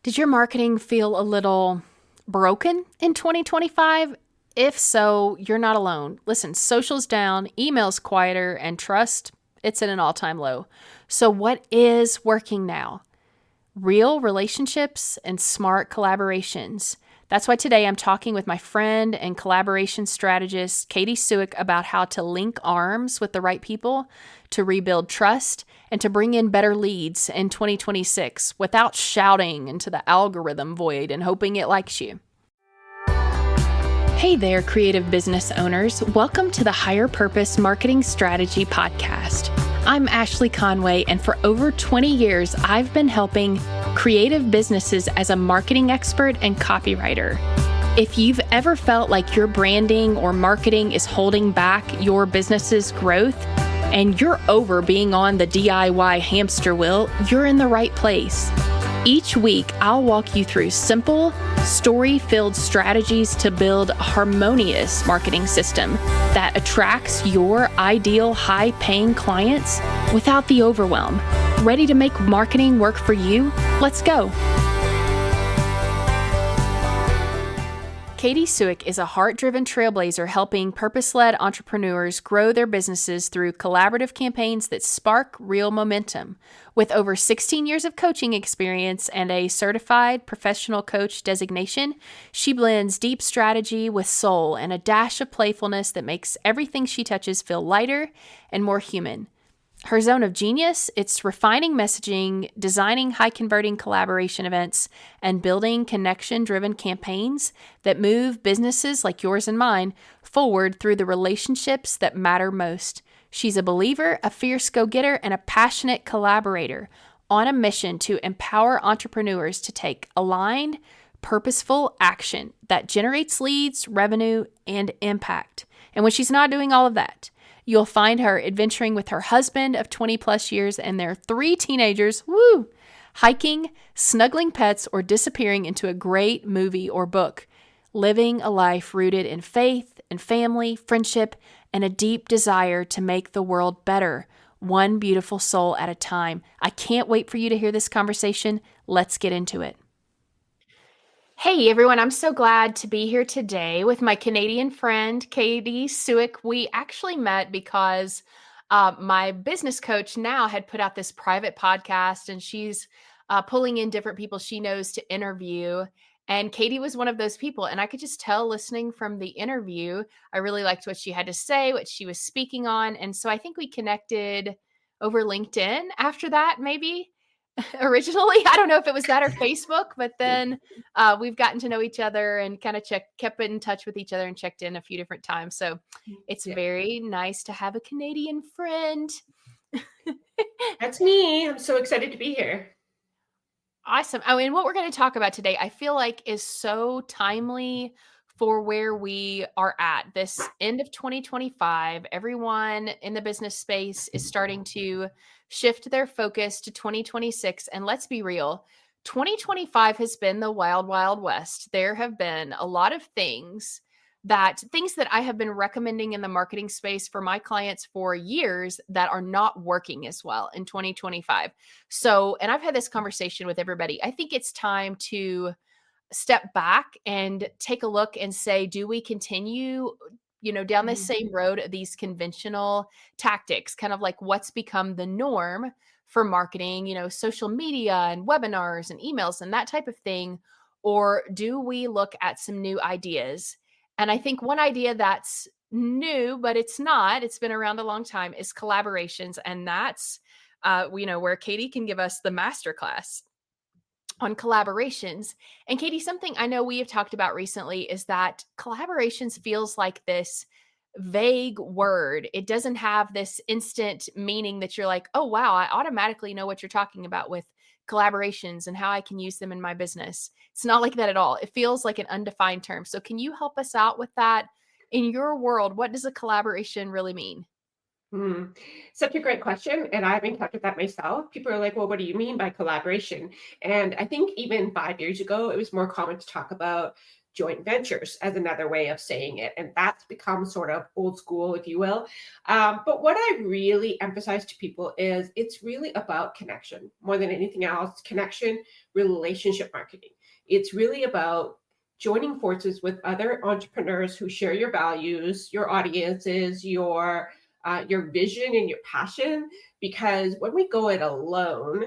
Did your marketing feel a little broken in 2025? If so, you're not alone. Listen, social's down, email's quieter, and trust, it's at an all-time low. So what is working now? Real relationships and smart collaborations. That's why today I'm talking with my friend and collaboration strategist, Katy Suik, about how to link arms with the right people to rebuild trust and to bring in better leads in 2026 without shouting into the algorithm void and hoping it likes you. Hey there, creative business owners. Welcome to the Higher Purpose Marketing Strategy Podcast. I'm Ashley Conway, and for over 20 years, I've been helping creative businesses as a marketing expert and copywriter. If you've ever felt like your branding or marketing is holding back your business's growth, and you're over being on the DIY hamster wheel, you're in the right place. Each week, I'll walk you through simple, story-filled strategies to build a harmonious marketing system that attracts your ideal high-paying clients without the overwhelm. Ready to make marketing work for you? Let's go. Katy Suik is a heart-driven trailblazer helping purpose-led entrepreneurs grow their businesses through collaborative campaigns that spark real momentum. With over 16 years of coaching experience and a certified professional coach designation, she blends deep strategy with soul and a dash of playfulness that makes everything she touches feel lighter and more human. Her zone of genius, it's refining messaging, designing high-converting collaboration events, and building connection-driven campaigns that move businesses like yours and mine forward through the relationships that matter most. She's a believer, a fierce go-getter, and a passionate collaborator on a mission to empower entrepreneurs to take aligned, purposeful action that generates leads, revenue, and impact. And when she's not doing all of that, you'll find her adventuring with her husband of 20 plus years and their 3 teenagers, hiking, snuggling pets, or disappearing into a great movie or book, living a life rooted in faith and family, friendship, and a deep desire to make the world better, one beautiful soul at a time. I can't wait for you to hear this conversation. Let's get into it. Hey everyone, I'm so glad to be here today with my Canadian friend, Katy Suik. We actually met because my business coach now had put out this private podcast and she's pulling in different people she knows to interview. And Katy was one of those people. And I could just tell listening from the interview, I really liked what she had to say, what she was speaking on. And so I think we connected over LinkedIn after that, maybe. Originally, I don't know if it was that or Facebook, but then we've gotten to know each other and kind of kept in touch with each other and checked in a few different times. So it's very nice to have a Canadian friend. That's me. I'm so excited to be here. Awesome. Oh, and what we're going to talk about today, I feel like is so timely for where we are at this end of 2025. Everyone in the business space is starting to shift their focus to 2026. And let's be real, 2025 has been the wild, wild west. There have been a lot of things that I have been recommending in the marketing space for my clients for years that are not working as well in 2025. So, and I've had this conversation with everybody. I think it's time to step back and take a look and say, do we continue, down this same road of these conventional tactics, kind of like what's become the norm for marketing, social media and webinars and emails and that type of thing? Or do we look at some new ideas? And I think one idea that's new, but it's not, it's been around a long time, is collaborations. And that's, where Katy can give us the masterclass on collaborations. And Katy, something I know we have talked about recently is that collaborations feels like this vague word. It doesn't have this instant meaning that you're like, oh, wow, I automatically know what you're talking about with collaborations and how I can use them in my business. It's not like that at all. It feels like an undefined term. So can you help us out with that? In your world, what does a collaboration really mean? Such a great question. And I've encountered that myself. People are like, well, what do you mean by collaboration? And I think even 5 years ago, it was more common to talk about joint ventures as another way of saying it. And that's become sort of old school, if you will. But what I really emphasize to people is it's really about connection more than anything else. Connection, relationship marketing. It's really about joining forces with other entrepreneurs who share your values, your audiences, your vision and your passion. Because when we go it alone,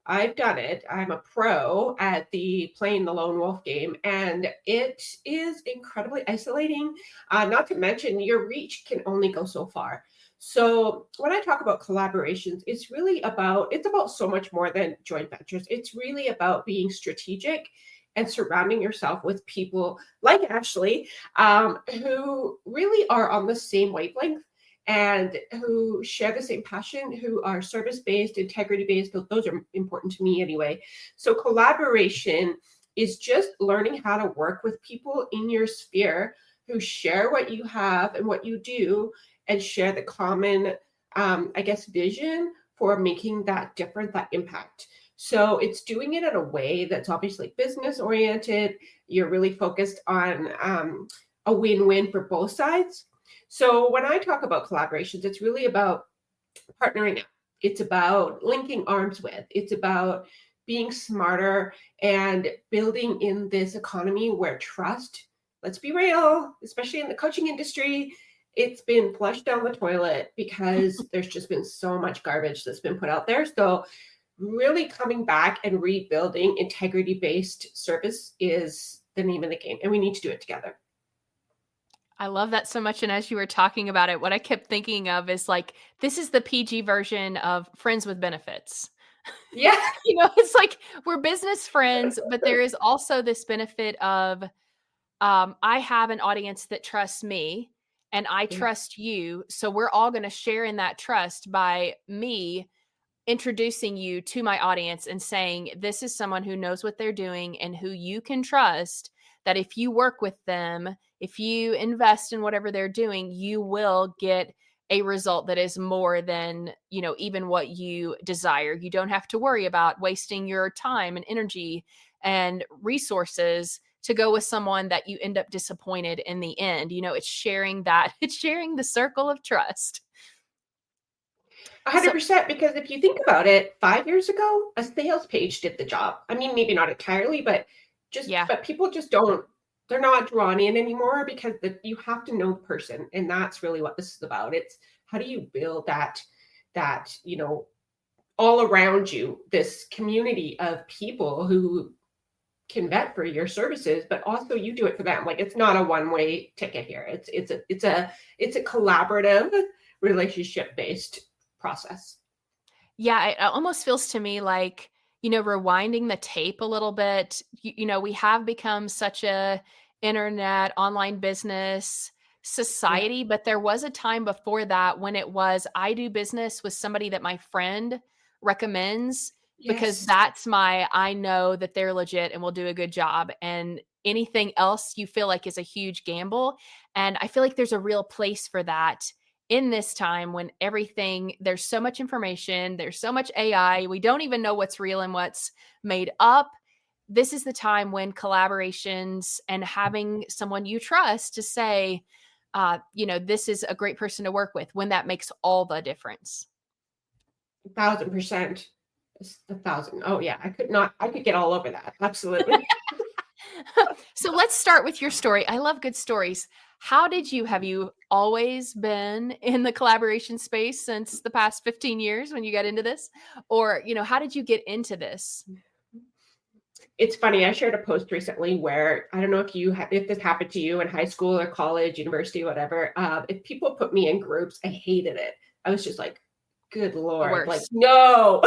I've done it. I'm a pro at playing the lone wolf game, and it is incredibly isolating. Not to mention, your reach can only go so far. So when I talk about collaborations, it's about so much more than joint ventures. It's really about being strategic and surrounding yourself with people like Ashley, who really are on the same wavelength and who share the same passion, who are service-based, integrity-based. Those are important to me anyway. So collaboration is just learning how to work with people in your sphere who share what you have and what you do and share the common, vision for making that difference, that impact. So it's doing it in a way that's obviously business oriented. You're really focused on a win-win for both sides. So when I talk about collaborations, it's really about partnering up. It's about linking arms with. It's about being smarter and building in this economy where trust, let's be real, especially in the coaching industry, it's been flushed down the toilet because there's just been so much garbage that's been put out there. So really coming back and rebuilding integrity-based service is the name of the game, and we need to do it together. I love that so much. And as you were talking about it, what I kept thinking of is like, this is the PG version of friends with benefits. Yeah. It's like we're business friends, but there is also this benefit of I have an audience that trusts me and I Yeah. trust you. So we're all going to share in that trust by me introducing you to my audience and saying, this is someone who knows what they're doing and who you can trust, that if you work with them, if you invest in whatever they're doing, you will get a result that is more than, even what you desire. You don't have to worry about wasting your time and energy and resources to go with someone that you end up disappointed in the end. It's sharing that, it's sharing the circle of trust. 100%, because if you think about it, 5 years ago, a sales page did the job. I mean, maybe not entirely, but Yeah. people just don't, they're not drawn in anymore because you have to know the person. And that's really what this is about. It's how do you build that, all around you, this community of people who can vet for your services, but also you do it for them. Like it's not a one-way ticket here. It's a collaborative relationship based process. Yeah, it almost feels to me like, rewinding the tape a little bit, we have become such a internet online business Yeah. society, but there was a time before that when it was I do business with somebody that my friend recommends because Yes. I know that they're legit and will do a good job, and anything else you feel like is a huge gamble. And I feel like there's a real place for that in this time when there's so much information, there's so much AI, we don't even know what's real and what's made up. This is the time when collaborations and having someone you trust to say, this is a great person to work with, when that makes all the difference. 1,000%. 1,000. Oh yeah. I could get all over that. Absolutely. So let's start with your story. I love good stories. Have you always been in the collaboration space since the past 15 years when you got into this? Or, how did you get into this? It's funny. I shared a post recently where I don't know if this happened to you in high school or college, university, whatever. If people put me in groups, I hated it. I was just like, good The Lord, like, worst. no.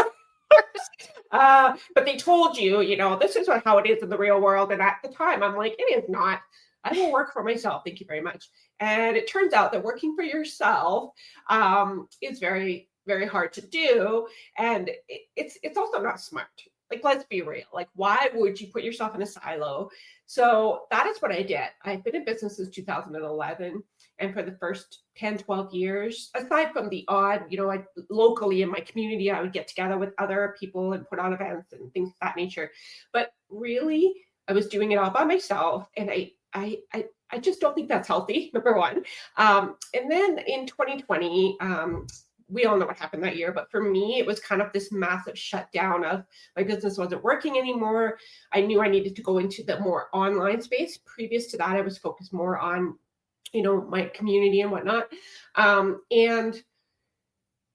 But they told you, this is how it is in the real world. And at the time, I'm like, it is not. I will work for myself. Thank you very much. And it turns out that working for yourself is very, very hard to do. And it's also not smart. Like, let's be real. Like, why would you put yourself in a silo? So that is what I did. I've been in business since 2011. And for the first 10, 12 years, aside from the odd, locally in my community, I would get together with other people and put on events and things of that nature. But really, I was doing it all by myself, and I just don't think that's healthy, number one. And then in 2020, we all know what happened that year, but for me, it was kind of this massive shutdown of my business wasn't working anymore. I knew I needed to go into the more online space. Previous to that, I was focused more on, my community and whatnot. And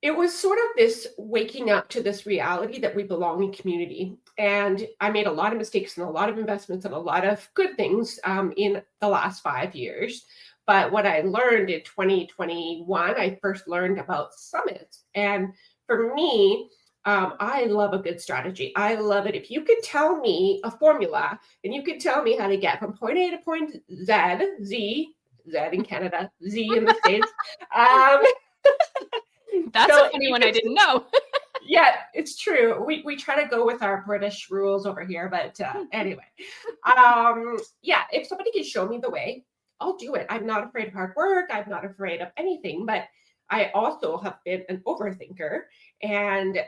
it was sort of this waking up to this reality that we belong in community. And I made a lot of mistakes and a lot of investments and a lot of good things in the last 5 years. But what I learned in 2021, I first learned about summits. And for me, I love a good strategy. I love it. If you could tell me a formula and you could tell me how to get from point A to point Z in Canada, Z in the States. That's a funny one I didn't know. Yeah, it's true. We try to go with our British rules over here, but anyway, yeah, if somebody can show me the way, I'll do it. I'm not afraid of hard work. I'm not afraid of anything, but I also have been an overthinker, and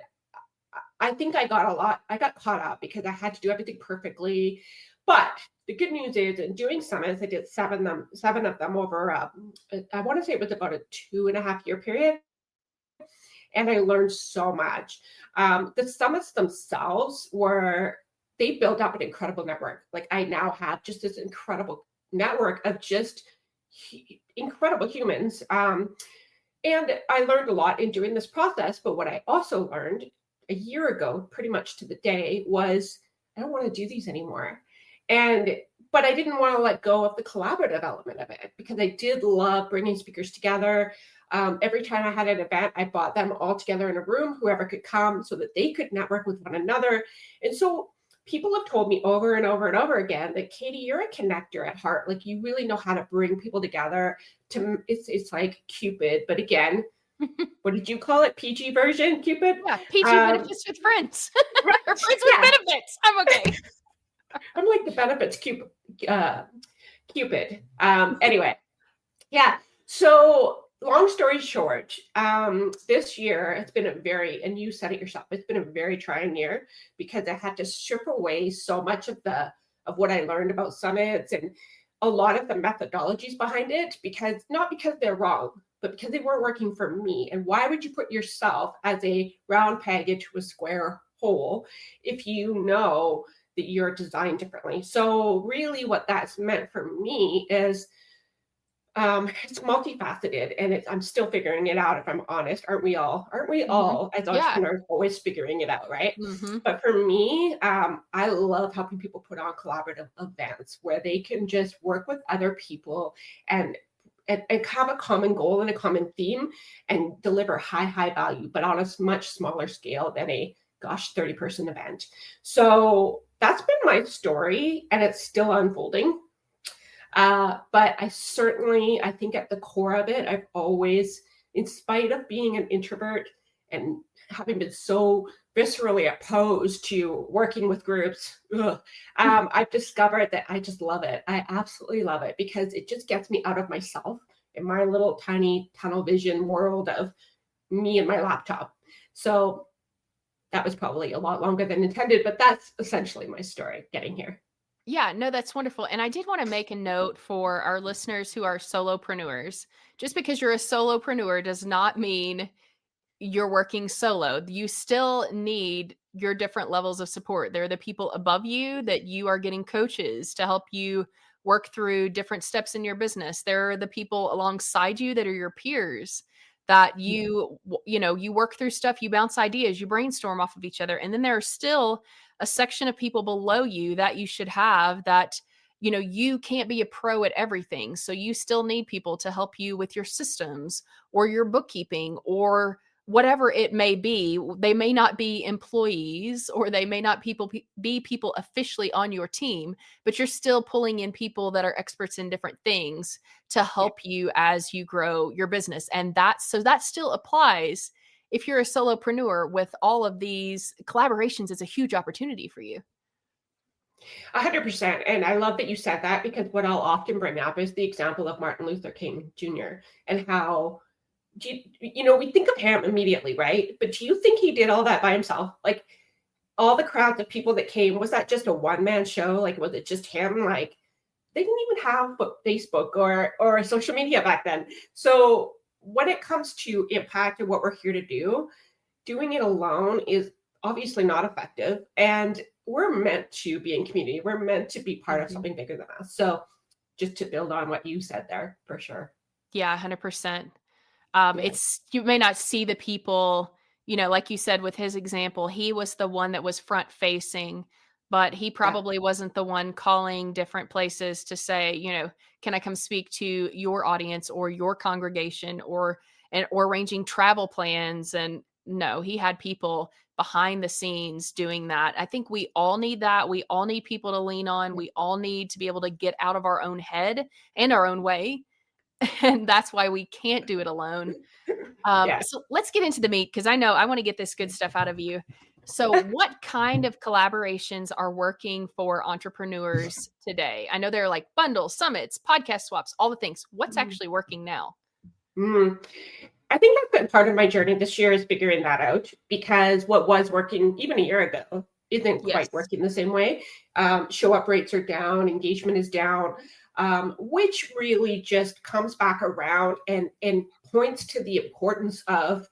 I think I got caught up because I had to do everything perfectly. But the good news is, in doing summits, I did seven of them over, I want to say it was about a 2.5 year period. And I learned so much. The summits themselves they built up an incredible network. Like, I now have just this incredible network of just incredible humans. And I learned a lot in doing this process. But what I also learned a year ago, pretty much to the day, was I don't want to do these anymore. But I didn't want to let go of the collaborative element of it, because I did love bringing speakers together. Every time I had an event, I brought them all together in a room, whoever could come, so that they could network with one another. And so people have told me over and over and over again that, Katy, you're a connector at heart. Like, you really know how to bring people together. It's like Cupid, but again, what did you call it? PG version, Cupid? Yeah, PG benefits with friends. Right. Or friends with benefits. I'm okay. I'm like the benefits Cupid. Anyway, yeah. So long story short, this year it's been and you said it yourself, it's been a very trying year, because I had to strip away so much of what I learned about summits and a lot of the methodologies behind it, not because they're wrong, but because they weren't working for me. And why would you put yourself as a round peg into a square hole if you know that you're designed differently? So really what that's meant for me is, it's multifaceted, and I'm still figuring it out, if I'm honest. Aren't we all as entrepreneurs always figuring it out, right? Mm-hmm. But for me, I love helping people put on collaborative events where they can just work with other people and have a common goal and a common theme and deliver high value, but on a much smaller scale than a 30-person event. So that's been my story, and it's still unfolding. But I think at the core of it, I've always, in spite of being an introvert and having been so viscerally opposed to working with groups, I've discovered that I just love it. I absolutely love it, because it just gets me out of myself and my little tiny tunnel vision world of me and my laptop. So that was probably a lot longer than intended, but that's essentially my story getting here. Yeah, no, that's wonderful. And I did want to make a note for our listeners who are solopreneurs. Just because you're a solopreneur does not mean you're working solo. You still need your different levels of support. There are the people above you that you are getting coaches to help you work through different steps in your business. There are the people alongside you that are your peers that you work through stuff, you bounce ideas, you brainstorm off of each other. And then there are still a section of people below you that you should have that, you can't be a pro at everything. So you still need people to help you with your systems or your bookkeeping or whatever it may be. They may not be employees, or they may not be people officially on your team, but you're still pulling in people that are experts in different things to help you as you grow your business. And that still applies. If you're a solopreneur, with all of these collaborations, it's a huge opportunity for you. 100%. And I love that you said that, because what I'll often bring up is the example of Martin Luther King Jr. and how, we think of him immediately, right? But do you think he did all that by himself? Like, all the crowds of people that came, was that just a one-man show? Like, was it just him? Like, they didn't even have Facebook or social media back then. So when it comes to impact and what we're here to do, doing it alone is obviously not effective. And we're meant to be in community. We're meant to be part of something bigger than us. So just to build on what you said there, for sure. Yeah, 100%. Yeah. It's you may not see the people, like you said with his example, he was the one that was front facing, but he Yeah. probably wasn't the one calling different places to say, can I come speak to your audience or your congregation or arranging travel plans? And no, he had people behind the scenes doing that. I think we all need that. We all need people to lean on. We all need to be able to get out of our own head and our own way. And that's why we can't do it alone. Yeah. So let's get into the meat because I know I want to get this good stuff out of you. So, what kind of collaborations are working for entrepreneurs today? I know there are like bundles, summits, podcast swaps, all the things. What's actually working now? Mm. I think that's been part of my journey this year is figuring that out because what was working even a year ago isn't Yes. quite working the same way. Show up rates are down, engagement is down, which really just comes back around and points to the importance of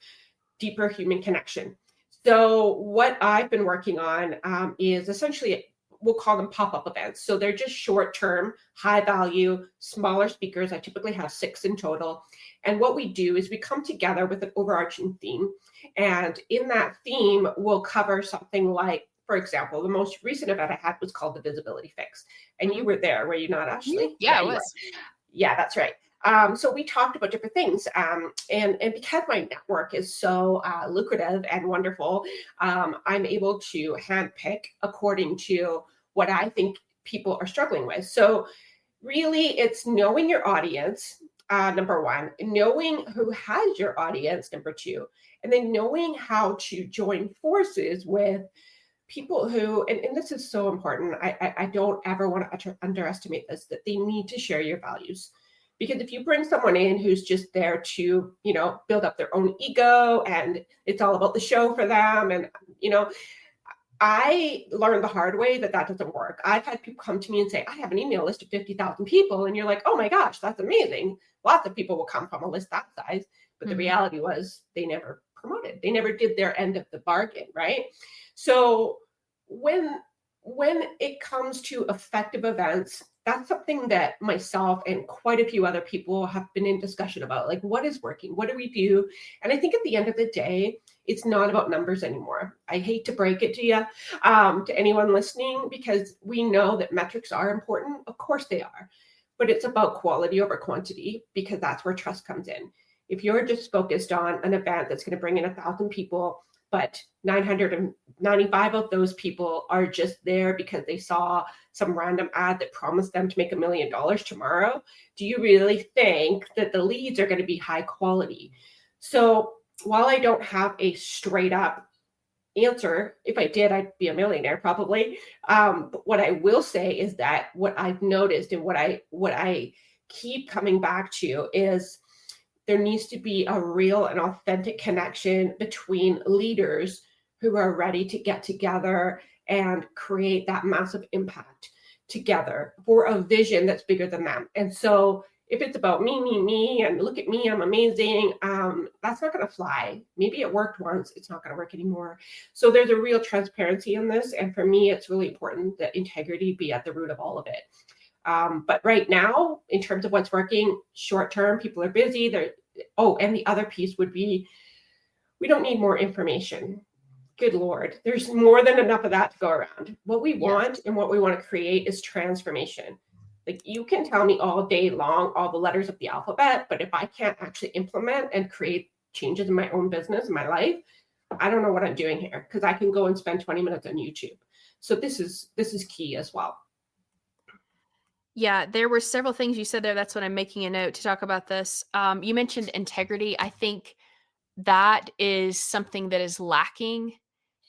deeper human connection. So what I've been working on is essentially we'll call them pop-up events. So they're just short-term, high value, smaller speakers. I typically have 6 in total. And what we do is we come together with an overarching theme. And in that theme, we'll cover something like, for example, the most recent event I had was called the Visibility Fix. And you were there, were you not, Ashley? Yeah, it You were. was. Yeah, that's right. So we talked about different things, and because my network is so lucrative and wonderful, I'm able to handpick according to what I think people are struggling with. So really, it's knowing your audience, number one, knowing who has your audience, number two, and then knowing how to join forces with people who, and this is so important. I don't ever want to underestimate this, that they need to share your values. Because if you bring someone in who's just there to, build up their own ego and it's all about the show for them, and, I learned the hard way that doesn't work. I've had people come to me and say, I have an email list of 50,000 people. And you're like, oh my gosh, that's amazing. Lots of people will come from a list that size. But the reality was they never promoted. They never did their end of the bargain, right? So when it comes to effective events, that's something that myself and quite a few other people have been in discussion about. Like, what is working? What do we do? And I think at the end of the day, it's not about numbers anymore. I hate to break it to you, to anyone listening, because we know that metrics are important. Of course they are. But it's about quality over quantity because that's where trust comes in. If you're just focused on an event that's going to bring in 1,000 people, but 995 of those people are just there because they saw some random ad that promised them to make $1 million tomorrow, do you really think that the leads are going to be high quality? So while I don't have a straight up answer, if I did, I'd be a millionaire probably. But what I will say is that what I've noticed and what I keep coming back to is there needs to be a real and authentic connection between leaders who are ready to get together and create that massive impact together for a vision that's bigger than them. And so if it's about me, and look at me, I'm amazing, that's not going to fly. Maybe it worked once, it's not going to work anymore. So there's a real transparency in this. And for me, it's really important that integrity be at the root of all of it. But right now, in terms of what's working, short term, people are busy. And the other piece would be, we don't need more information. Good Lord, there's more than enough of that to go around. What we want and what we want to create is transformation. Like, you can tell me all day long all the letters of the alphabet, but if I can't actually implement and create changes in my own business, in my life, I don't know what I'm doing here, because I can go and spend 20 minutes on YouTube. So this is key as well. Yeah, there were several things you said there. That's what I'm making a note to talk about this. You mentioned integrity. I think that is something that is lacking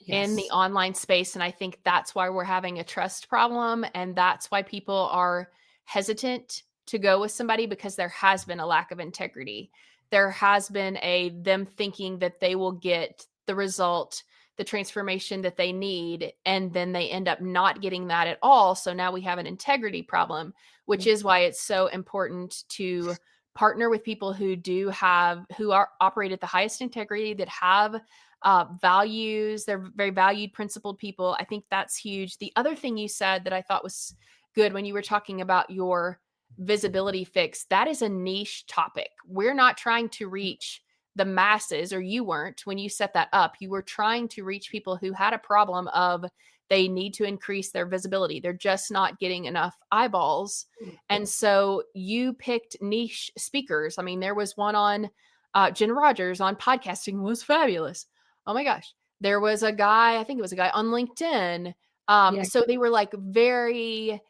in the Yes. online space. And I think that's why we're having a trust problem. And that's why people are hesitant to go with somebody, because there has been a lack of integrity. There has been them thinking that they will get the result the transformation that they need, and then they end up not getting that at all. So now we have an integrity problem, which is why it's so important to partner with people who are operate at the highest integrity, that have values. They're very valued, principled people. I think that's huge. The other thing you said that I thought was good when you were talking about your visibility fix, that is a niche topic. We're not trying to reach the masses, or you weren't when you set that up. You were trying to reach people who had a problem of they need to increase their visibility. They're just not getting enough eyeballs. And so you picked niche speakers. I mean, there was one on Jen Rogers on podcasting, was fabulous. Oh my gosh. There was a guy, I think it was a guy on LinkedIn. Yeah. So they were like very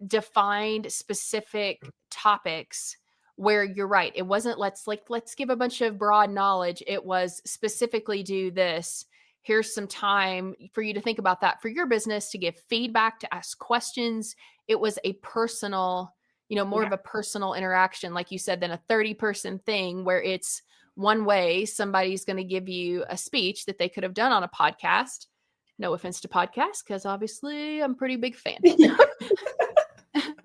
defined specific topics where you're right. It wasn't let's give a bunch of broad knowledge. It was specifically do this. Here's some time for you to think about that for your business, to give feedback, to ask questions. It was a personal, more of a personal interaction, like you said, than a 30-person thing where it's one way. Somebody's going to give you a speech that they could have done on a podcast. No offense to podcasts, because obviously I'm a pretty big fan.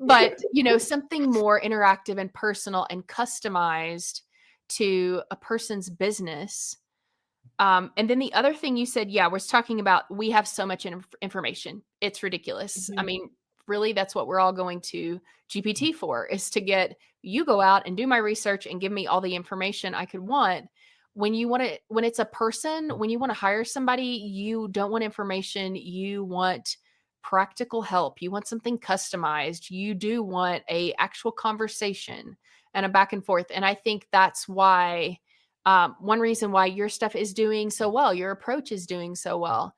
But, something more interactive and personal and customized to a person's business. And then the other thing you said, was talking about, we have so much information. It's ridiculous. I mean, really, that's what we're all going to GPT for, is to get you go out and do my research and give me all the information I could want. When it's a person, when you want to hire somebody, you don't want information. You want practical help. You want something customized. You do want a actual conversation and a back and forth. And I think that's why one reason why your stuff is doing so well, your approach is doing so well,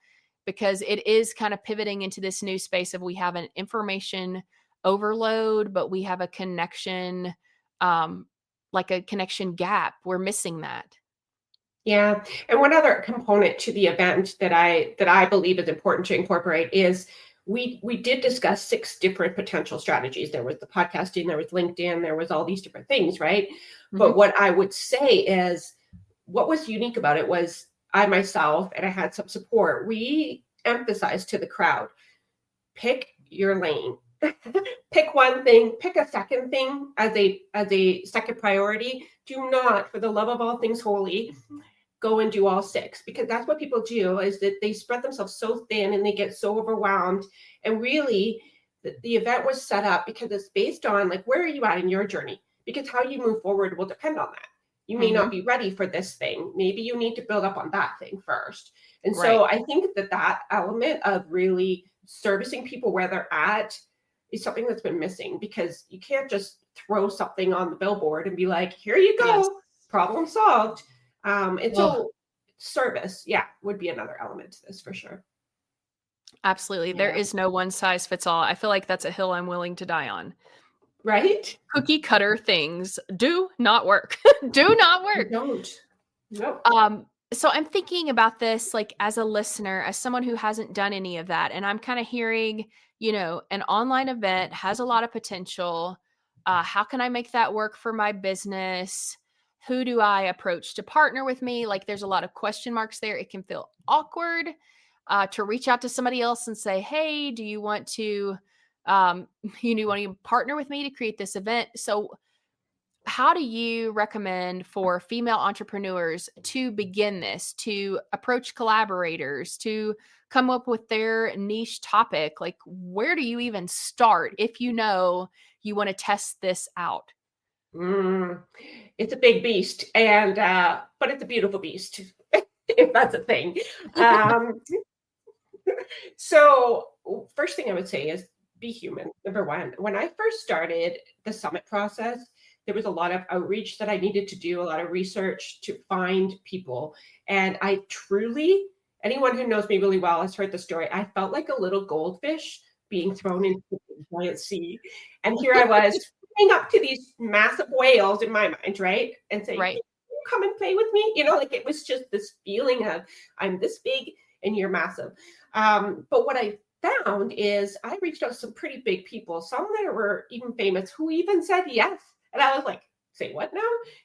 because it is kind of pivoting into this new space of, we have an information overload, but we have a connection, like a connection gap. We're missing that. Yeah. And one other component to the event that I believe is important to incorporate is we did discuss 6 different potential strategies. There was the podcasting, there was LinkedIn, there was all these different things, right? Mm-hmm. But what I would say is, what was unique about it was I myself, and I had some support, we emphasized to the crowd, pick your lane. Pick one thing, pick a second thing as a second priority. Do not, for the love of all things holy, go and do all 6, because that's what people do, is that they spread themselves so thin and they get so overwhelmed. And really, the event was set up because it's based on, like, where are you at in your journey? Because how you move forward will depend on that. You may not be ready for this thing. Maybe you need to build up on that thing first. And so I think that element of really servicing people where they're at is something that's been missing, because you can't just throw something on the billboard and be like, here you go, problem solved. And so service, would be another element to this for sure. Absolutely. There is no one size fits all. I feel like that's a hill I'm willing to die on. Right? Cookie cutter things do not work. Do not work. They don't. Nope. So I'm thinking about this, like, as a listener, as someone who hasn't done any of that, and I'm kind of hearing, an online event has a lot of potential. How can I make that work for my business? Who do I approach to partner with me? Like, there's a lot of question marks there. It can feel awkward to reach out to somebody else and say, hey, do you want to, want to partner with me to create this event? So how do you recommend for female entrepreneurs to begin this, to approach collaborators, to come up with their niche topic? Like, where do you even start if you want to test this out? It's a big beast, and but it's a beautiful beast, if that's a thing. So first thing I would say is be human. Number one, when I first started the summit process, there was a lot of outreach that I needed to do, a lot of research to find people. And I truly, anyone who knows me really well has heard the story. I felt like a little goldfish being thrown into the giant sea. And here I was swimming up to these massive whales in my mind, right? And saying, right. Come and play with me. Like, it was just this feeling of, I'm this big and you're massive. But what I found is I reached out to some pretty big people, some that were even famous, who even said yes. And I was like, say what now?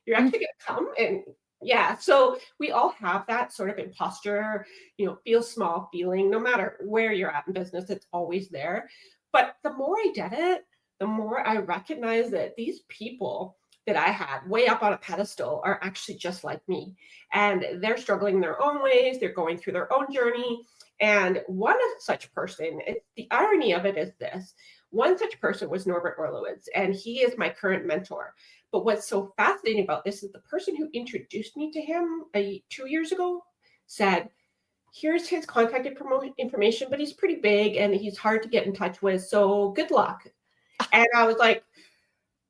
You're actually going to come and Yeah. So we all have that sort of imposter, feel small feeling, no matter where you're at in business, it's always there. But the more I did it, the more I recognized that these people that I had way up on a pedestal are actually just like me. And they're struggling in their own ways, they're going through their own journey. And one such person, the irony of it is this: one such person was Norbert Orlowitz, and he is my current mentor. But what's so fascinating about this is the person who introduced me to him 2 years ago said, here's his contact information, but he's pretty big and he's hard to get in touch with. So good luck. And I was like,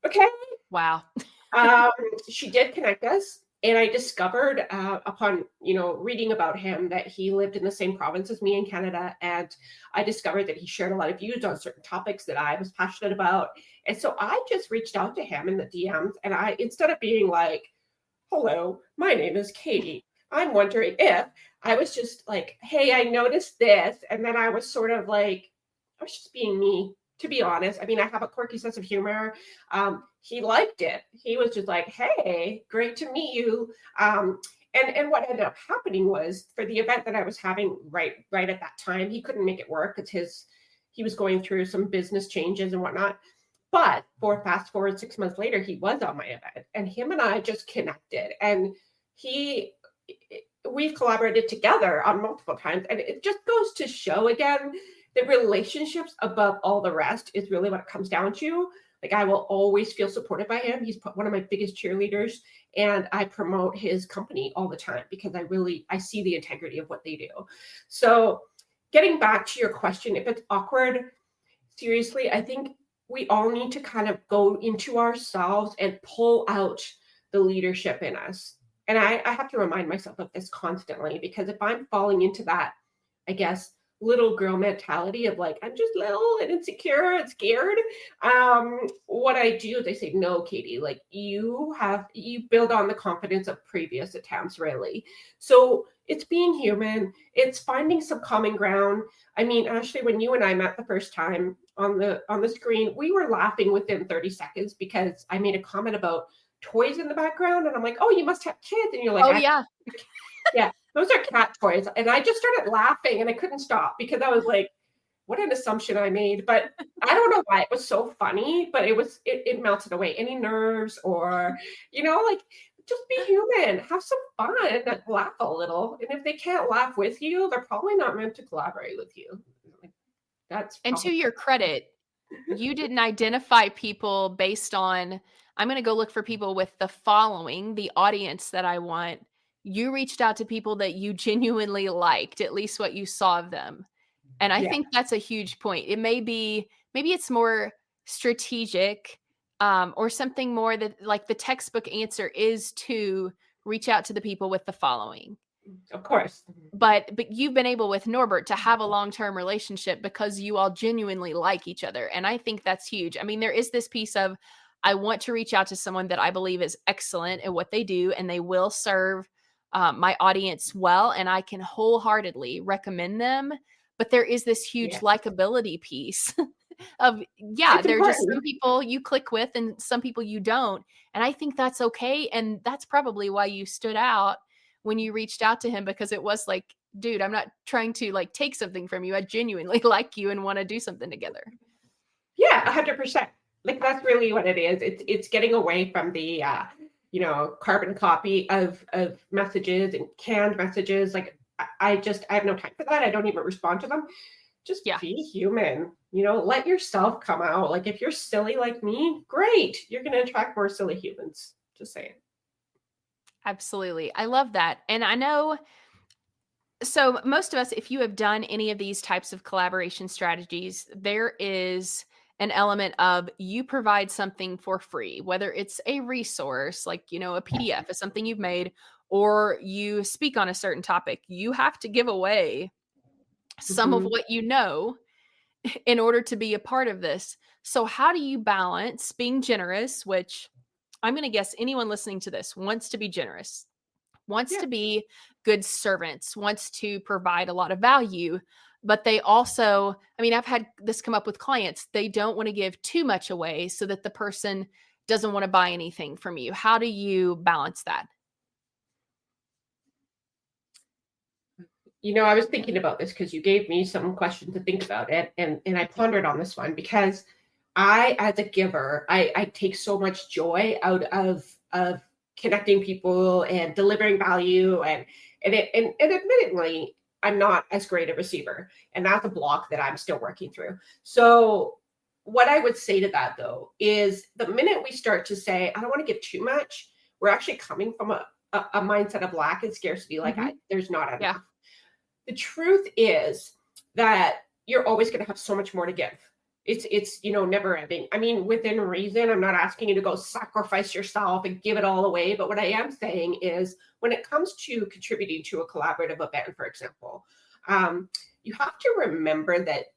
okay. Wow. Um, she did connect us. And I discovered upon, reading about him that he lived in the same province as me in Canada. And I discovered that he shared a lot of views on certain topics that I was passionate about. And so I just reached out to him in the DMs. And instead of being like, hello, my name is Katy, I'm wondering if, I was just like, hey, I noticed this. And then I was sort of like, I was just being me, to be honest. I mean, I have a quirky sense of humor. He liked it. He was just like, hey, great to meet you. And what ended up happening was, for the event that I was having right at that time, he couldn't make it work because he was going through some business changes and whatnot. But fast forward 6 months later, he was on my event, and him and I just connected. And we've collaborated together on multiple times. And it just goes to show again that relationships above all the rest is really what it comes down to. Like, I will always feel supported by him. He's one of my biggest cheerleaders, and I promote his company all the time because I see the integrity of what they do. So getting back to your question, if it's awkward, seriously, I think we all need to kind of go into ourselves and pull out the leadership in us. And I have to remind myself of this constantly, because if I'm falling into that, I guess, little girl mentality of like, I'm just little and insecure and scared. What I do is I say, no, Katy, like you build on the confidence of previous attempts, really. So it's being human. It's finding some common ground. I mean, Ashley, when you and I met the first time on the screen, we were laughing within 30 seconds because I made a comment about toys in the background, and I'm like, oh, you must have kids. And you're like, Oh, yeah. yeah, those are cat toys. And I just started laughing and I couldn't stop because I was like, what an assumption I made. But I don't know why it was so funny, but it melted away any nerves or, like, just be human, have some fun, laugh a little. And if they can't laugh with you, they're probably not meant to collaborate with you. And to your credit, you didn't identify people based on, I'm going to go look for people with the following, the audience that I want. You reached out to people that you genuinely liked, at least what you saw of them. And I think that's a huge point. It maybe it's more strategic, or something more that, like, the textbook answer is to reach out to the people with the following. Of course. But you've been able with Norbert to have a long-term relationship because you all genuinely like each other. And I think that's huge. I mean, there is this piece of, I want to reach out to someone that I believe is excellent at what they do, and they will serve my audience well, and I can wholeheartedly recommend them. But there is this huge likability piece of, there's just some people you click with and some people you don't. And I think that's okay. And that's probably why you stood out when you reached out to him, because it was like, dude, I'm not trying to like take something from you. I genuinely like you and want to do something together. Yeah, 100%. Like, that's really what it is. It's getting away from the carbon copy of messages and canned messages. Like, I have no time for that. I don't even respond to them. Just be human. Let yourself come out. Like, if you're silly like me, great. You're going to attract more silly humans. Just saying. Absolutely. I love that. And I know, so most of us, if you have done any of these types of collaboration strategies, there is an element of you provide something for free, whether it's a resource, like, a PDF is something you've made, or you speak on a certain topic. You have to give away some of what you know in order to be a part of this. So how do you balance being generous, which I'm going to guess anyone listening to this wants to be generous, wants to be good servants, wants to provide a lot of value, but they also, I mean, I've had this come up with clients. They don't want to give too much away so that the person doesn't want to buy anything from you. How do you balance that? I was thinking about this because you gave me some questions to think about it, and I pondered on this one because I, as a giver, I take so much joy out of connecting people and delivering value, and admittedly, I'm not as great a receiver, and that's a block that I'm still working through. So what I would say to that though is the minute we start to say, I don't want to give too much, we're actually coming from a mindset of lack and scarcity, like Mhm. there's not Yeah. enough. The truth is that you're always going to have so much more to give. It's never ending. I mean, within reason, I'm not asking you to go sacrifice yourself and give it all away, but what I am saying is when it comes to contributing to a collaborative event, for example, you have to remember that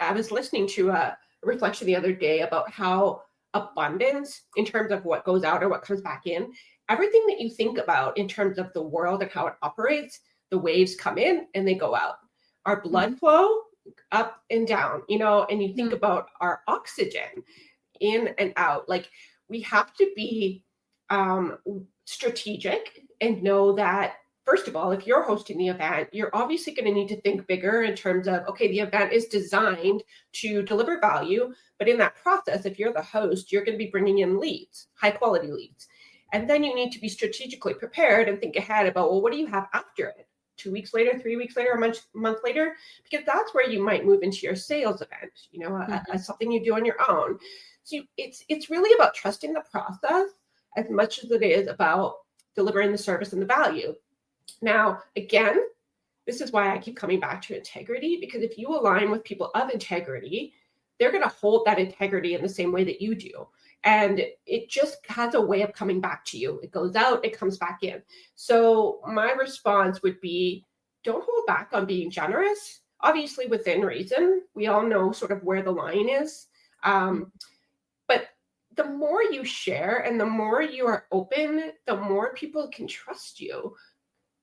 I was listening to a reflection the other day about how abundance in terms of what goes out or what comes back in, everything that you think about in terms of the world and how it operates, the waves come in and they go out. Our blood Mhm. flow up and down, and you think Mm. about our oxygen in and out. Like we have to be um, strategic and know that, first of all, if you're hosting the event, you're obviously going to need to think bigger in terms of, okay, the event is designed to deliver value. But in that process, if you're the host, you're going to be bringing in leads, high quality leads. And then you need to be strategically prepared and think ahead about, well, what do you have after it? 2 weeks later, 3 weeks later, a month later, because that's where you might move into your sales event, Mhm. something you do on your own. So it's really about trusting the process as much as it is about delivering the service and the value. Now, again, this is why I keep coming back to integrity, because if you align with people of integrity, they're going to hold that integrity in the same way that you do. And it just has a way of coming back to you. It goes out, it comes back in. So my response would be don't hold back on being generous, obviously within reason. We all know sort of where the line is. Mhm. But the more you share and the more you are open, the more people can trust you.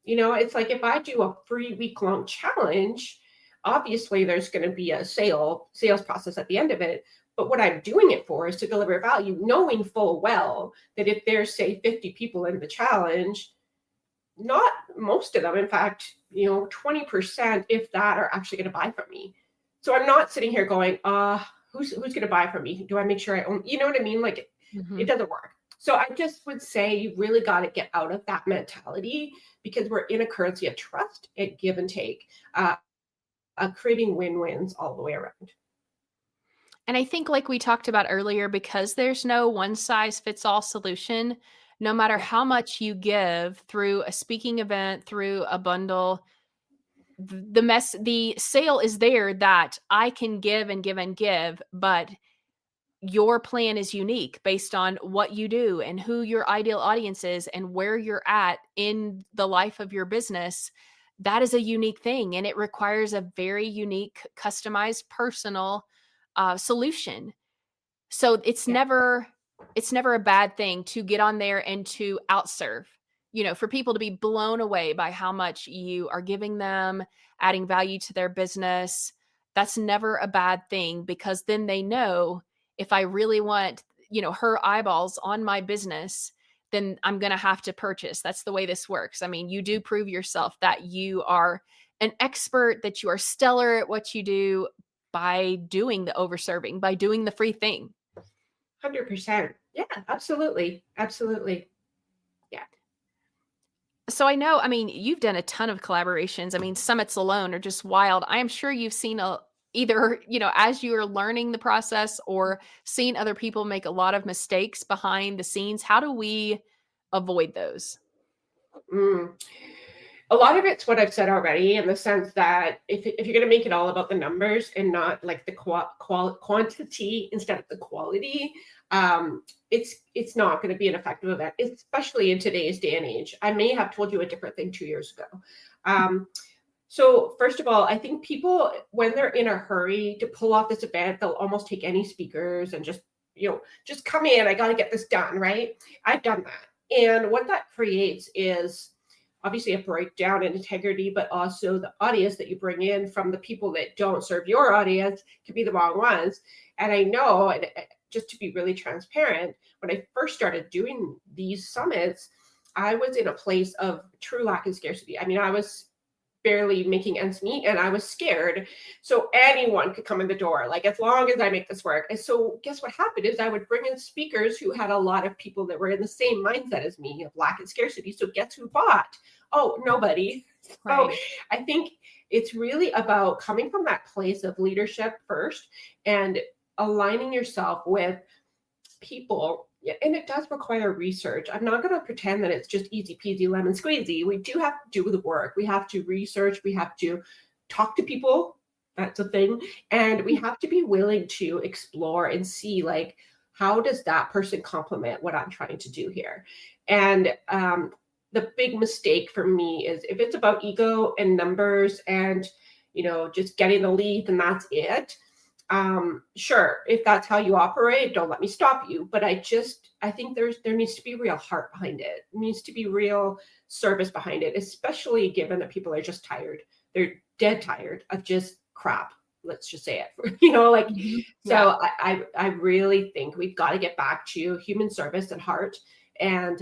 It's like if I do a free week-long challenge, obviously there's going to be a sales process at the end of it. But what I'm doing it for is to deliver value, knowing full well that if there's, say, 50 people in the challenge, not most of them, in fact, 20%, if that, are actually going to buy from me. So I'm not sitting here going, who's going to buy from me? Do I make sure I own, you know what I mean? Like it Mhm. doesn't work. So I just would say you really got to get out of that mentality because we're in a currency of trust and give and take, creating win-wins all the way around. And I think, like we talked about earlier, because there's no one size fits all solution, no matter Yeah, how much you give through a speaking event, through a bundle, the sale is there that I can give and give and give, but your plan is unique based on what you do and who your ideal audience is and where you're at in the life of your business. That is a unique thing, and it requires a very unique, customized, personal solution. So yeah, it's never a bad thing to get on there and to outserve. For people to be blown away by how much you are giving them, adding value to their business. That's never a bad thing because then they know if I really want, her eyeballs on my business, then I'm going to have to purchase. That's the way this works. I mean, you do prove yourself that you are an expert, that you are stellar at what you do by doing the overserving, by doing the free thing. 100%. Yeah, absolutely. Absolutely. Yeah. So I know, I mean, you've done a ton of collaborations. I mean, summits alone are just wild. I am sure you've seen either, as you are learning the process or seen other people make a lot of mistakes behind the scenes. How do we avoid those? Mm. A lot of it's what I've said already, in the sense that if you're going to make it all about the numbers and not like the quantity instead of the quality, it's not going to be an effective event, especially in today's day and age. I may have told you a different thing 2 years ago. Um, so first of all, I think people, when they're in a hurry to pull off this event, they'll almost take any speakers and just come in. I got to get this done, right? I've done that, and what that creates is obviously a breakdown in integrity, but also the audience that you bring in from the people that don't serve your audience can be the wrong ones. And I know, and just to be really transparent, when I first started doing these summits, I was in a place of true lack and scarcity. I mean, I was barely making ends meet and I was scared. So anyone could come in the door, like as long as I make this work. And so guess what happened is I would bring in speakers who had a lot of people that were in the same mindset as me of lack and scarcity. So guess who bought? Oh, nobody. So Right. I think it's really about coming from that place of leadership first and aligning yourself with people. And it does require research. I'm not going to pretend that it's just easy peasy lemon squeezy. We do have to do the work. We have to research. We have to talk to people. That's a thing. And we have to be willing to explore and see, like, how does that person complement what I'm trying to do here? And the big mistake for me is if it's about ego and numbers and, just getting the lead and that's it. Sure, if that's how you operate, don't let me stop you. But I think there needs to be real heart behind it. There needs to be real service behind it, especially given that people are just tired. They're dead tired of just crap. Let's just say it. Mhm. Yeah. So I really think we've got to get back to human service and heart. And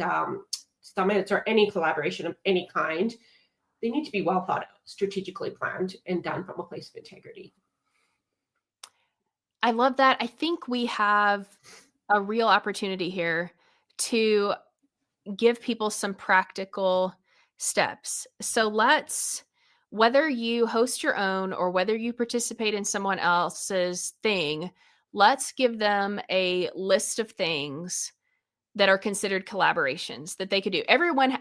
summits or any collaboration of any kind, they need to be well thought out, strategically planned, and done from a place of integrity. I love that. I think we have a real opportunity here to give people some practical steps. So whether you host your own or whether you participate in someone else's thing, let's give them a list of things that are considered collaborations that they could do. Everyone.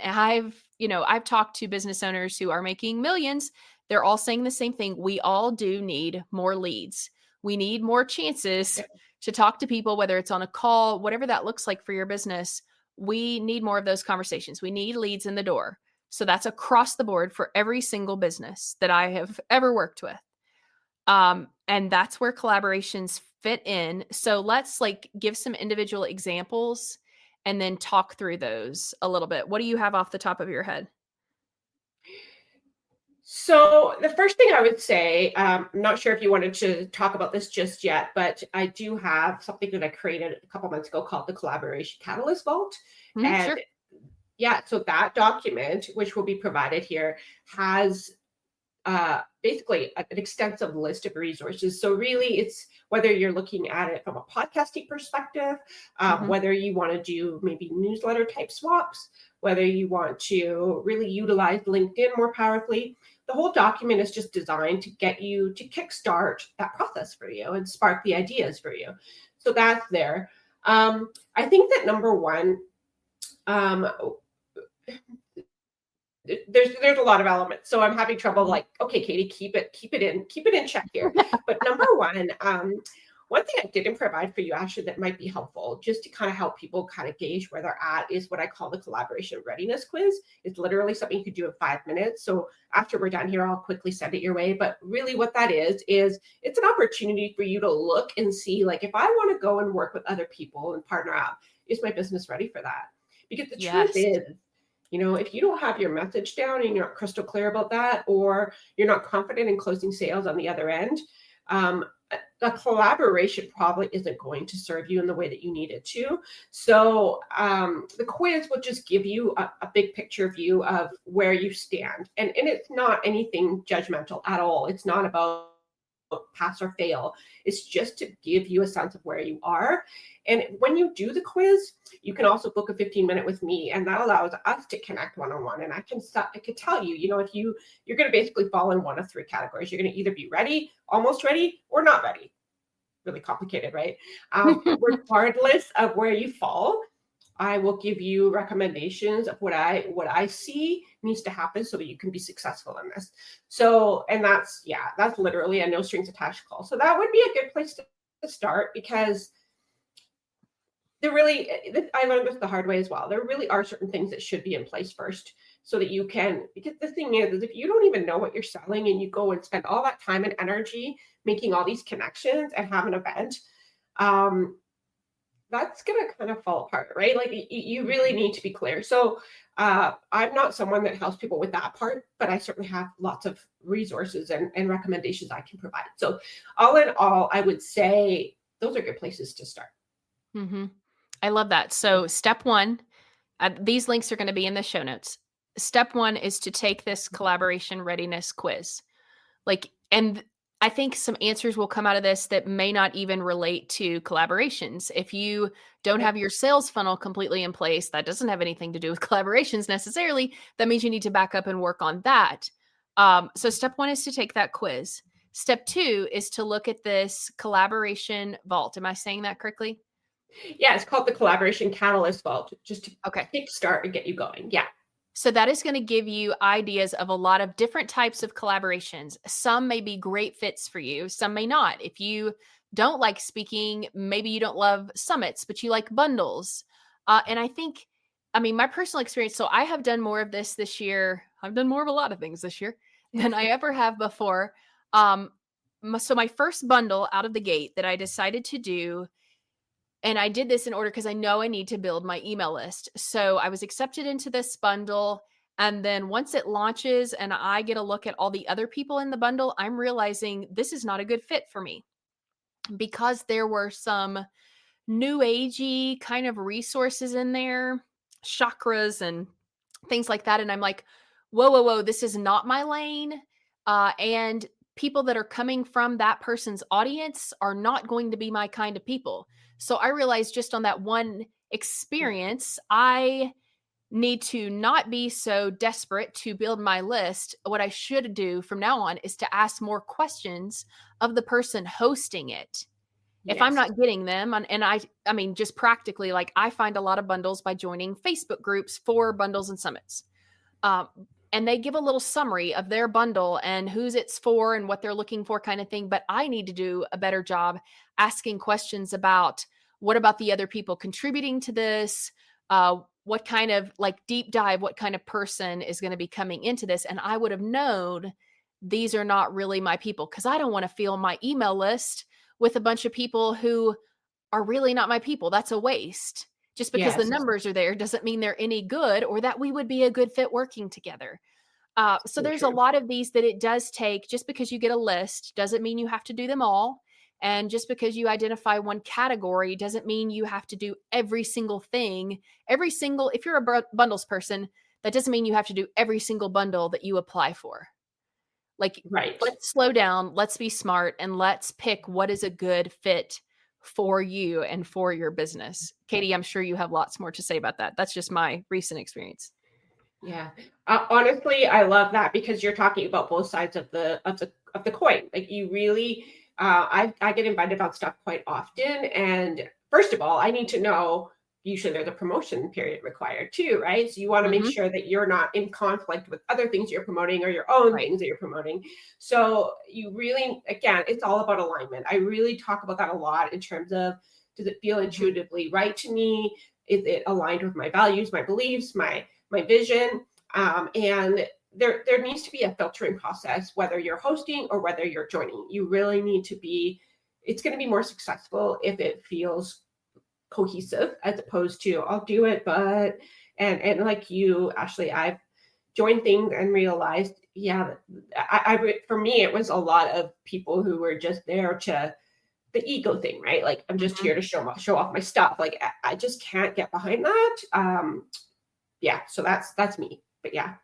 I've talked to business owners who are making millions. They're all saying the same thing. We all do need more leads. We need more chances Yeah. to talk to people, whether it's on a call, whatever that looks like for your business. We need more of those conversations. We need leads in the door. So that's across the board for every single business that I have ever worked with. And that's where collaborations fit in. So let's give some individual examples and then talk through those a little bit. What do you have off the top of your head? So the first thing I would say, I'm not sure if you wanted to talk about this just yet, but I do have something that I created a couple months ago called the Collaboration Catalyst Vault. Mhm, And sure. yeah, so that document, which will be provided here, has basically an extensive list of resources. So really, it's whether you're looking at it from a podcasting perspective, Mhm. whether you want to do maybe newsletter type swaps, whether you want to really utilize LinkedIn more powerfully. The whole document is just designed to get you to kickstart that process for you and spark the ideas for you. So that's there. I think that number one, um, there's a lot of elements, so I'm having trouble, Mhm. like, okay, Katie, keep it in check here. But number one, one thing I didn't provide for you actually that might be helpful just to kind of help people kind of gauge where they're at is what I call the collaboration readiness quiz. It's literally something you could do in 5 minutes. So after we're done here, I'll quickly send it your way. But really what that is it's an opportunity for you to look and see, like, if I want to go and work with other people and partner up, is my business ready for that? Because the truth Yes. is, if you don't have your message down and you're not crystal clear about that, or you're not confident in closing sales on the other end, um, a collaboration probably isn't going to serve you in the way that you need it to. So the quiz will just give you a big picture view of where you stand. And it's not anything judgmental at all. It's not about pass or fail. It's just to give you a sense of where you are. And when you do the quiz, you can also book a 15-minute with me, and that allows us to connect one-on-one. And I could tell you, if you're going to basically fall in one of three categories. You're going to either be ready, almost ready, or not ready. Really complicated, right? Regardless of where you fall, I will give you recommendations of what I see needs to happen so that you can be successful in this. So, and that's literally a no strings attached call. So that would be a good place to start, because I learned this the hard way as well. There really are certain things that should be in place first so that you can, because the thing is if you don't even know what you're selling and you go and spend all that time and energy making all these connections and have an event, that's going to kind of fall apart, right? Like you really need to be clear. So I'm not someone that helps people with that part, but I certainly have lots of resources and recommendations I can provide. So all in all, I would say those are good places to start. Mhm. I love that. So step one, these links are going to be in the show notes. Step one is to take this collaboration readiness quiz. And I think some answers will come out of this that may not even relate to collaborations. If you don't Okay. have your sales funnel completely in place, that doesn't have anything to do with collaborations necessarily. That means you need to back up and work on that. So, step one is to take that quiz. Step two is to look at this collaboration vault. Am I saying that correctly? Yeah, it's called the Collaboration Catalyst Vault, just to Okay. kickstart and get you going. Yeah. So that is going to give you ideas of a lot of different types of collaborations. Some may be great fits for you, some may not. If you don't like speaking, maybe you don't love summits, but you like bundles. And I think, I mean, my personal experience, so I have done more of this year. I've done more of a lot of things this year than I ever have before. So my first bundle out of the gate that I decided to do, and I did this in order because I know I need to build my email list. So I was accepted into this bundle. And then once it launches and I get a look at all the other people in the bundle, I'm realizing this is not a good fit for me because there were some new agey kind of resources in there, chakras and things like that. And I'm like, whoa, whoa, whoa, this is not my lane. And people that are coming from that person's audience are not going to be my kind of people. So I realized just on that one experience, I need to not be so desperate to build my list. What I should do from now on is to ask more questions of the person hosting it if I'm Yes. not getting them. And I mean, just practically, like I find a lot of bundles by joining Facebook groups for bundles and summits. Um, and they give a little summary of their bundle and who's it's for and what they're looking for, kind of thing. But I need to do a better job asking questions about what about the other people contributing to this? What kind of like deep dive, what kind of person is going to be coming into this? And I would have known these are not really my people because I don't want to fill my email list with a bunch of people who are really not my people. That's a waste. Just because the Yes. numbers are there doesn't mean they're any good or that we would be a good fit working together. So So there's a true. lot of these that it does take. Just because you get a list doesn't mean you have to do them all. And just because you identify one category doesn't mean you have to do every single thing. If you're a bundles person, that doesn't mean you have to do every single bundle that you apply for. Like, Right. let's slow down, let's be smart, and let's pick what is a good fit for you and for your business. Katie, I'm sure you have lots more to say about that. That's just my recent experience. Yeah. Honestly, I love that because you're talking about both sides of the coin. Like you really, I get invited on stuff quite often, and first of all, I need to know. Usually, there's a promotion period required too, right? So you want to make Mhm. sure that you're not in conflict with other things you're promoting or your own Right. things that you're promoting. So you really, again, it's all about alignment. I really talk about that a lot in terms of does it feel Mhm. intuitively right to me? Is it aligned with my values, my beliefs, my vision, and there needs to be a filtering process whether you're hosting or whether you're joining. You really need to be. It's going to be more successful if it feels cohesive as opposed to I'll do it, but and like you, Ashley, I've joined things and realized, yeah, for me it was a lot of people who were just there to the ego thing, right? Like I'm just here Mhm. to show off my stuff. Like I just can't get behind that. Yeah, so that's me. But yeah,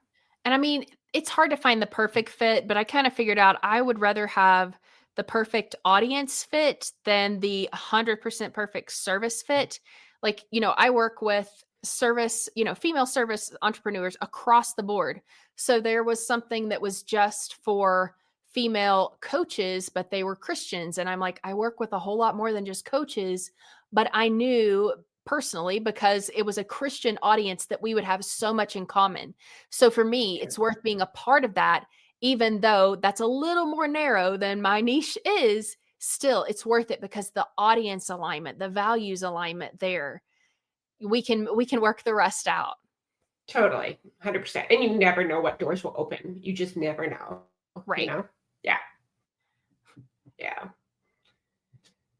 And I mean, it's hard to find the perfect fit, but I kind of figured out I would rather have the perfect audience fit than the 100% perfect service fit. Like, I work with female service entrepreneurs across the board. So there was something that was just for female coaches, but they were Christians. And I'm like, I work with a whole lot more than just coaches, but I knew personally because it was a Christian audience that we would have so much in common. So for me, sure. it's worth being a part of that, even though that's a little more narrow than my niche is. Still, it's worth it because the audience alignment, the values alignment there, we can work the rest out. Totally, 100%. And you never know what doors will open. You just never know, you Right. know? Yeah, yeah.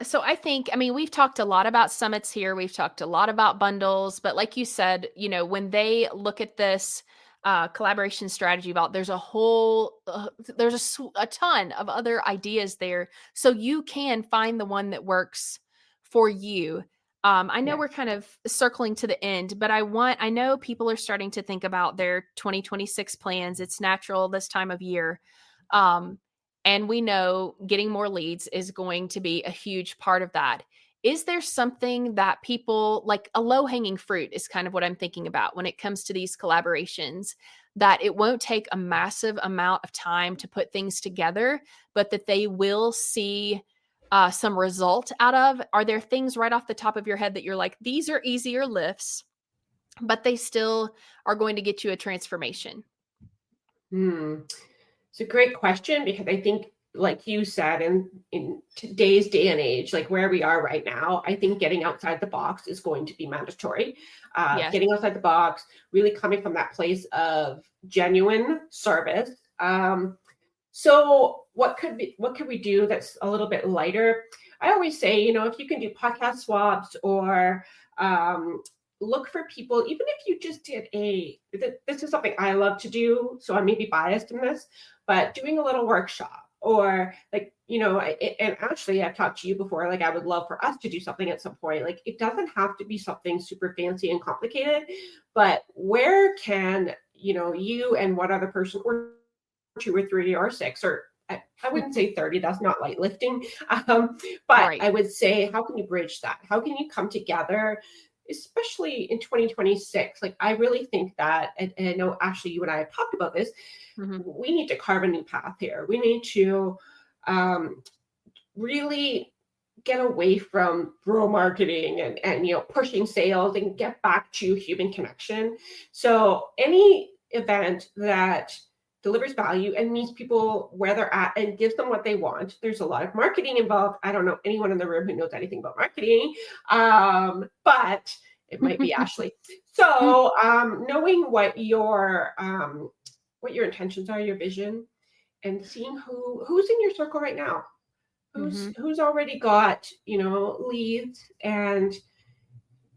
So I think, I mean, we've talked a lot about summits here. We've talked a lot about bundles, but like you said, when they look at this collaboration strategy about, there's a ton of other ideas there. So you can find the one that works for you. I know Yeah. we're kind of circling to the end, but I know people are starting to think about their 2026 plans. It's natural this time of year. Um, and we know getting more leads is going to be a huge part of that. Is there something that people like a low hanging fruit is kind of what I'm thinking about when it comes to these collaborations, that it won't take a massive amount of time to put things together, but that they will see some result out of? Are there things right off the top of your head that you're like, these are easier lifts, but they still are going to get you a transformation? Hmm. It's a great question because I think, like you said, in today's day and age, like where we are right now, I think getting outside the box is going to be mandatory. Yes. Getting outside the box, really coming from that place of genuine service. So what could we do that's a little bit lighter? I always say, if you can do podcast swaps or um, look for people, even if you just did this is something I love to do, so I may be biased in this, but doing a little workshop or like, and actually I've talked to you before, like I would love for us to do something at some point. Like it doesn't have to be something super fancy and complicated, but where can, you and one other person or two or three or six or I wouldn't say 30, that's not light lifting. But Right. I would say, how can you bridge that? How can you come together, especially in 2026? Like, I really think that, and I know, Ashley, you and I have talked about this, Hmm. we need to carve a new path here. We need to um, really get away from bro marketing and pushing sales and get back to human connection. So any event that delivers value and meets people where they're at and gives them what they want. There's a lot of marketing involved. I don't know anyone in the room who knows anything about marketing, but it might be Ashley. So knowing what your intentions are, your vision, and seeing who's in your circle right now, Hmm. who's already got leads, and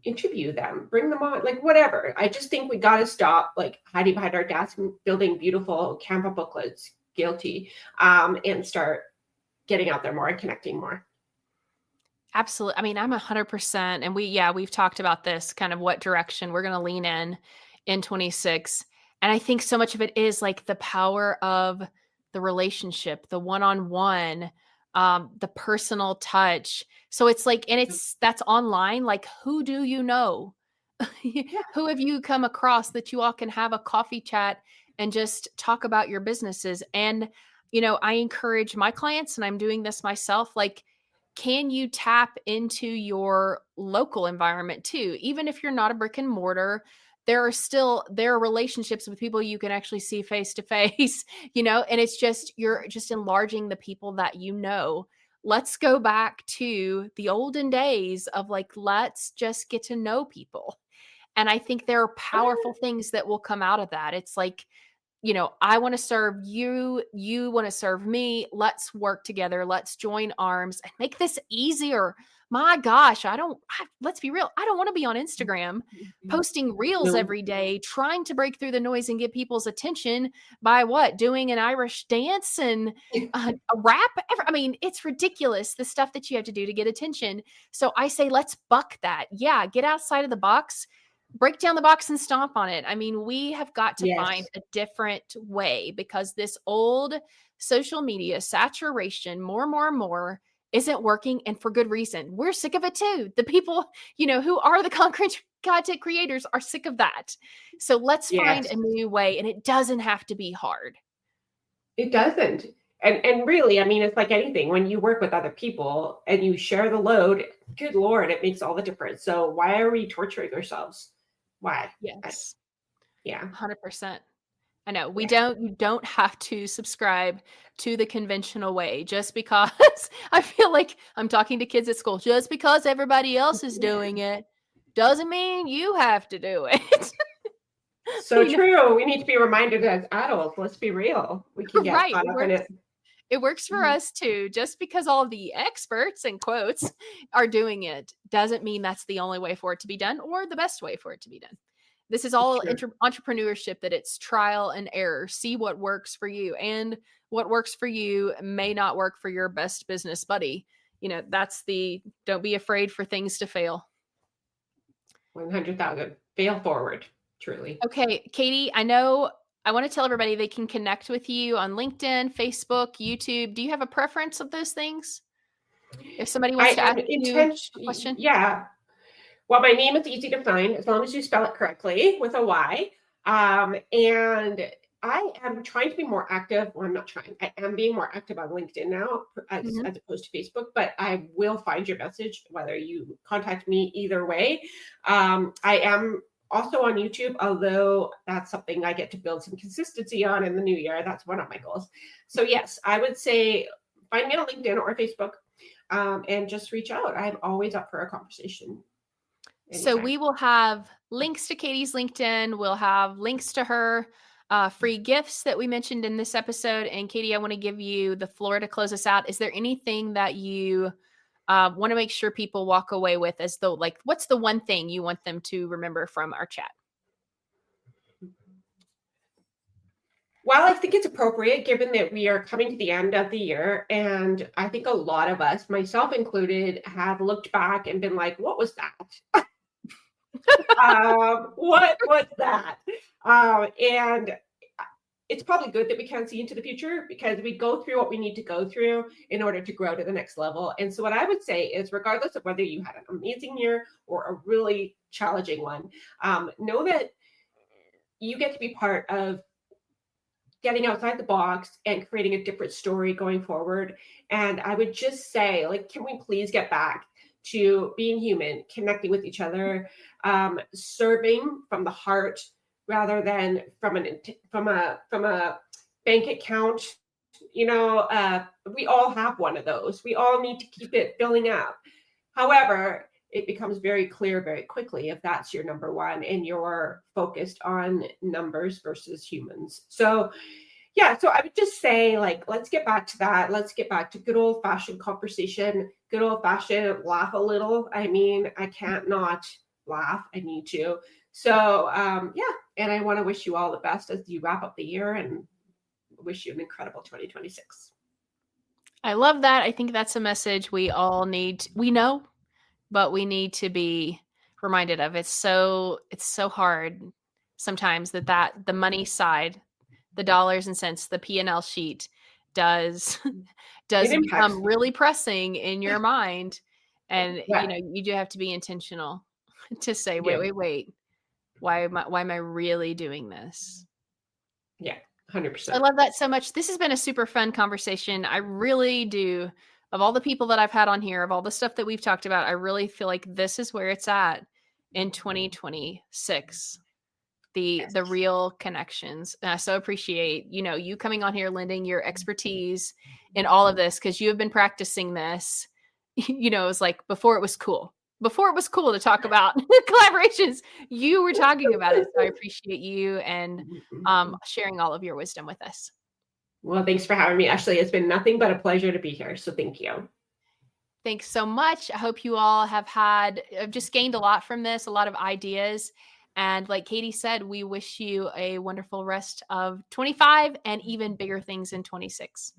interview them, bring them on, like whatever. I just think we got to stop like hiding behind our desk and building beautiful Canva booklets, guilty, and start getting out there more and connecting more. Absolutely. I mean, I'm 100%. And we've talked about this kind of what direction we're going to lean in 26. And I think so much of it is like the power of the relationship, the one on one, the personal touch. So it's like, and that's online. Like, who do you know? Yeah. Who have you come across that you all can have a coffee chat and just talk about your businesses? And, I encourage my clients, and I'm doing this myself, like, can you tap into your local environment too? Even if you're not a brick and mortar, there are relationships with people you can actually see face to face, and it's just you're just enlarging the people that you know. Let's go back to the olden days of like, let's just get to know people. And I think there are powerful things that will come out of that. It's like, I want to serve you, you want to serve me. Let's work together. Let's join arms and make this easier. My gosh, let's be real. I don't want to be on Instagram posting reels No. every day, trying to break through the noise and get people's attention by what? Doing an Irish dance and a rap. I mean, it's ridiculous the stuff that you have to do to get attention. So I say, let's buck that. Yeah, get outside of the box, break down the box and stomp on it. I mean, we have got to find Yes. a different way because this old social media saturation, more, isn't working, and for good reason. We're sick of it too. The people, who are the content creators are sick of that. So let's find a Yes. new way, and it doesn't have to be hard. It doesn't. And really, I mean, it's like anything. When you work with other people and you share the load, good Lord, it makes all the difference. So why are we torturing ourselves? Why? Yes, Yeah. 100%. I know Yeah. you don't have to subscribe to the conventional way just because I feel like I'm talking to kids at school. Just because everybody else is doing it doesn't mean you have to do it. So you know, true. We need to be reminded as adults. Let's be real. We can get right. caught up in it. It works for Mhm. us too. Just because all the experts in quotes are doing it doesn't mean that's the only way for it to be done or the best way for it to be done. This is It's all true. entrepreneurship, that it's trial and error. See what works for you, and what works for you may not work for your best business buddy. That's the don't be afraid for things to fail. 100,000. Fail forward, truly. Okay, Katy, I want to tell everybody they can connect with you on LinkedIn, Facebook, YouTube. Do you have a preference of those things? If somebody I wants to am ask you a question? yeah. Well, my name is easy to find as long as you spell it correctly with a Y. And I am trying to be more active. Well, I'm not trying. I am being more active on LinkedIn now Mhm. as opposed to Facebook, but I will find your message whether you contact me either way. I am also on YouTube, although that's something I get to build some consistency on in the new year. That's one of my goals. So yes, I would say find me on LinkedIn or Facebook, and just reach out. I'm always up for a conversation So anytime. we will have links to Katy's LinkedIn. We'll have links to her free gifts that we mentioned in this episode. And Katy, I want to give you the floor to close us out. Is there anything that you want to make sure people walk away with as though, like, what's the one thing you want them to remember from our chat? Well, I think it's appropriate given that we are coming to the end of the year. And I think a lot of us, myself included, have looked back and been like, what was that? What was that? And it's probably good that we can't see into the future because we go through what we need to go through in order to grow to the next level. And so, what I would say is, regardless of whether you had an amazing year or a really challenging one, know that you get to be part of getting outside the box and creating a different story going forward. And I would just say, like, can we please get back to being human, connecting with each other, serving from the heart rather than from a bank account. We all have one of those. We all need to keep it filling up. However, it becomes very clear very quickly if that's your number one and you're focused on numbers versus humans. So yeah, so I would just say, like, let's get back to that. Let's get back to good old fashioned conversation, good old fashioned laugh a little. I mean, I can't not laugh. I need to. So yeah, and I want to wish you all the best as you wrap up the year and wish you an incredible 2026. I love that. I think that's a message we all need. We know, but we need to be reminded of. It's so hard sometimes that the money side, the dollars and cents, the P&L sheet does It does impacts. become really pressing in your mind. And Yeah, you do have to be intentional to say, yeah, wait. Why am I really doing this? yeah, I 100%. love that so much. This has been a super fun conversation. I really do. Of all the people that I've had on here, of all the stuff that we've talked about, I really feel like this is where it's at in 2026. The Yes. real connections. And I so appreciate, you coming on here, lending your expertise in all of this because you have been practicing this. It's like before it was cool. Before it was cool to talk about collaborations, you were talking about it. So I appreciate you and sharing all of your wisdom with us. Well, thanks for having me, Ashley. It's been nothing but a pleasure to be here. So thank you. Thanks so much. I hope you all have just gained a lot from this, a lot of ideas. And like Katy said, we wish you a wonderful rest of 25 and even bigger things in 26.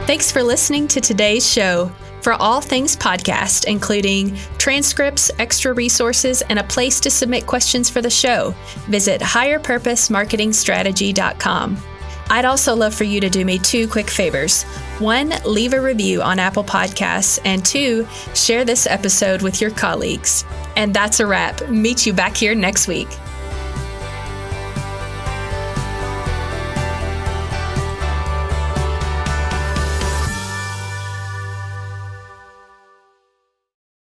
Thanks for listening to today's show. For all things podcast, including transcripts, extra resources, and a place to submit questions for the show, visit higherpurposemarketingstrategy.com. I'd also love for you to do me 2 quick favors. 1, leave a review on Apple Podcasts, and 2, share this episode with your colleagues. And that's a wrap. Meet you back here next week.